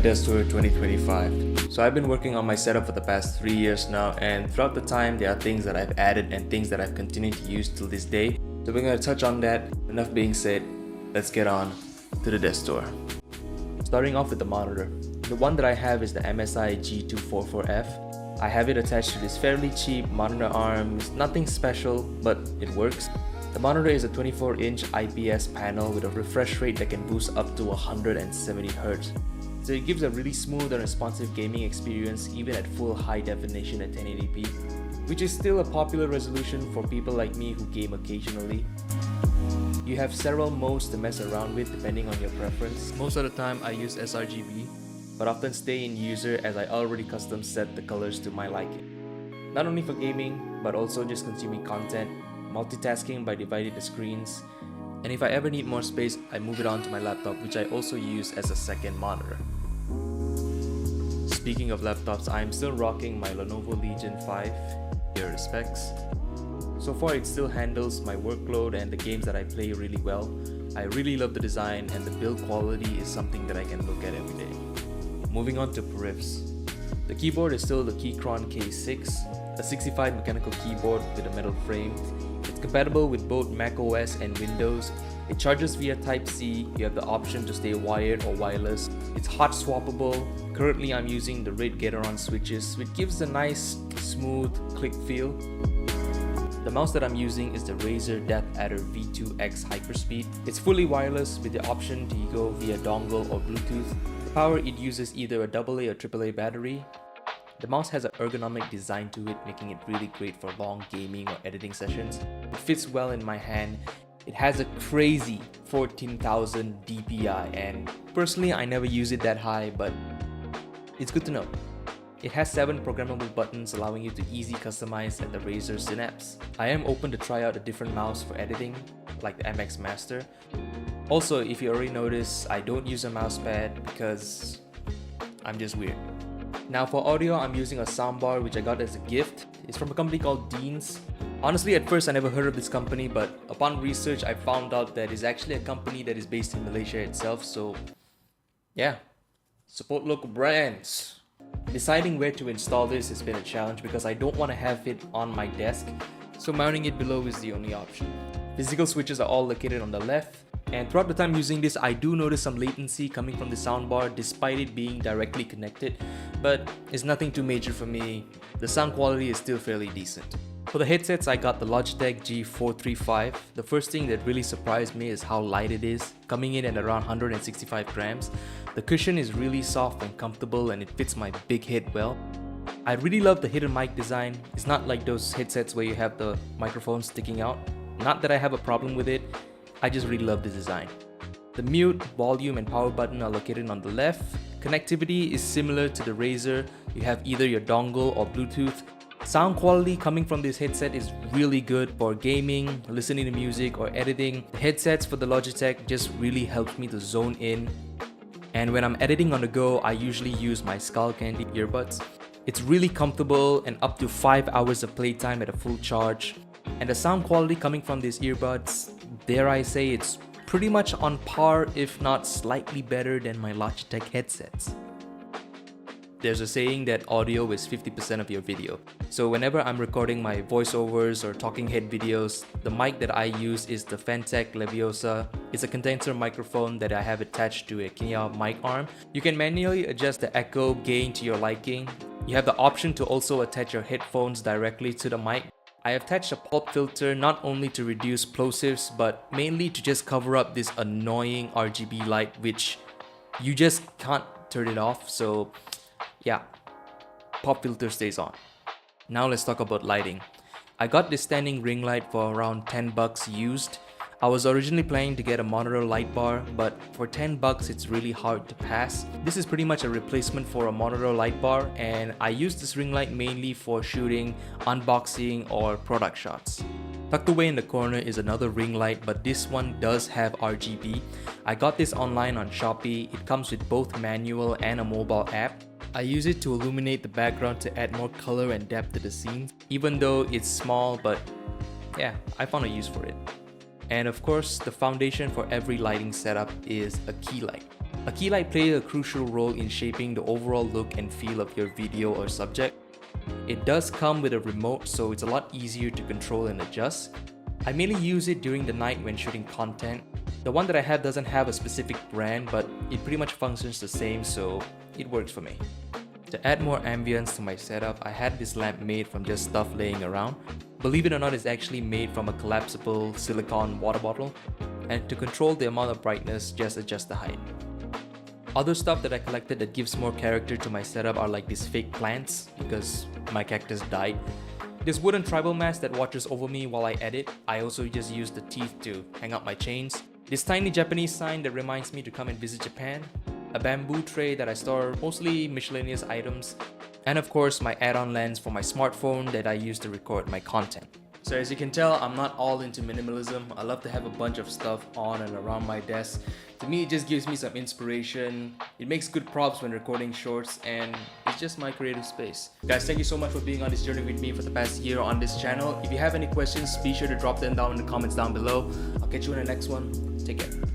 Desk Tour 2025. So I've been working on my setup for the past 3 years now, and throughout the time there are things that I've added and things that I've continued to use till this day. So we're going to touch on that. Enough being said, let's get on to the desk tour. Starting off with the monitor. The one that I have is the MSI G244F. I have it attached to this fairly cheap monitor arm. It's nothing special, but it works. The monitor is a 24-inch IPS panel with a refresh rate that can boost up to 170Hz. So it gives a really smooth and responsive gaming experience even at full high definition at 1080p, which is still a popular resolution for people like me who game occasionally. You have several modes to mess around with depending on your preference. Most of the time I use sRGB, but often stay in user as I already custom set the colors to my liking. Not only for gaming, but also just consuming content, multitasking by dividing the screens, and if I ever need more space, I move it onto my laptop, which I also use as a second monitor. Speaking of laptops, I am still rocking my Lenovo Legion 5, your specs. So far it still handles my workload and the games that I play really well. I really love the design, and the build quality is something that I can look at every day. Moving on to peripherals. The keyboard is still the Keychron K6, a 65 mechanical keyboard with a metal frame. It's compatible with both macOS and Windows. It charges via Type-C. You have the option to stay wired or wireless. It's hot swappable. Currently I'm using the red Gateron switches, which gives a nice smooth click feel. The mouse that I'm using is the Razer DeathAdder V2X Hyperspeed. It's fully wireless with the option to go via dongle or Bluetooth. The power, it uses either a AA or AAA battery. The mouse has an ergonomic design to it, making it really great for long gaming or editing sessions. It fits well in my hand. It has a crazy 14,000 DPI, and personally I never use it that high, but it's good to know. It has 7 programmable buttons allowing you to easily customize at the Razer Synapse. I am open to try out a different mouse for editing, like the MX Master. Also, if you already noticed, I don't use a mouse pad because I'm just weird. Now for audio, I'm using a soundbar which I got as a gift. It's from a company called Deans. Honestly, at first I never heard of this company, but upon research I found out that it's actually a company that is based in Malaysia itself, so yeah, support local brands. Deciding where to install this has been a challenge because I don't want to have it on my desk, so mounting it below is the only option. Physical switches are all located on the left, and throughout the time using this, I do notice some latency coming from the soundbar despite it being directly connected, but it's nothing too major for me. The sound quality is still fairly decent. For the headsets, I got the Logitech G435. The first thing that really surprised me is how light it is, coming in at around 165 grams. The cushion is really soft and comfortable, and it fits my big head well. I really love the hidden mic design. It's not like those headsets where you have the microphone sticking out. Not that I have a problem with it, I just really love the design. The mute, volume and power button are located on the left. Connectivity is similar to the Razer. You have either your dongle or Bluetooth. Sound quality coming from this headset is really good for gaming, listening to music or editing. The headsets for the Logitech just really helps me to zone in. And when I'm editing on the go, I usually use my Skull Candy earbuds. It's really comfortable and up to 5 hours of playtime at a full charge. And the sound quality coming from these earbuds, dare I say, it's pretty much on par, if not slightly better than my Logitech headsets. There's a saying that audio is 50% of your video. So whenever I'm recording my voiceovers or talking head videos, the mic that I use is the Fantech Leviosa. It's a condenser microphone that I have attached to a Kenya mic arm. You can manually adjust the echo gain to your liking. You have the option to also attach your headphones directly to the mic. I have attached a pop filter not only to reduce plosives, but mainly to just cover up this annoying RGB light which you just can't turn it off, so yeah, pop filter stays on. Now let's talk about lighting. I got this standing ring light for around 10 bucks used. I was originally planning to get a monitor light bar, but for 10 bucks it's really hard to pass. This is pretty much a replacement for a monitor light bar, and I use this ring light mainly for shooting, unboxing or product shots. Tucked away in the corner is another ring light, but this one does have RGB. I got this online on Shopee. It comes with both manual and a mobile app. I use it to illuminate the background to add more color and depth to the scenes, even though it's small, but yeah, I found a use for it. And of course, the foundation for every lighting setup is a key light. A key light plays a crucial role in shaping the overall look and feel of your video or subject. It does come with a remote, so it's a lot easier to control and adjust. I mainly use it during the night when shooting content. The one that I have doesn't have a specific brand, but it pretty much functions the same, so it works for me. To add more ambience to my setup, I had this lamp made from just stuff laying around. Believe it or not, it's actually made from a collapsible silicone water bottle, and to control the amount of brightness, just adjust the height. Other stuff that I collected that gives more character to my setup are like these fake plants, because my cactus died. This wooden tribal mask that watches over me while I edit. I also just use the teeth to hang up my chains. This tiny Japanese sign that reminds me to come and visit Japan. A bamboo tray that I store mostly miscellaneous items. And of course my add-on lens for my smartphone that I use to record my content. So as you can tell, I'm not all into minimalism. I love to have a bunch of stuff on and around my desk. To me, it just gives me some inspiration. It makes good props when recording shorts, and it's just my creative space. Guys, thank you so much for being on this journey with me for the past year on this channel. If you have any questions, be sure to drop them down in the comments down below. I'll catch you in the next one. Take care.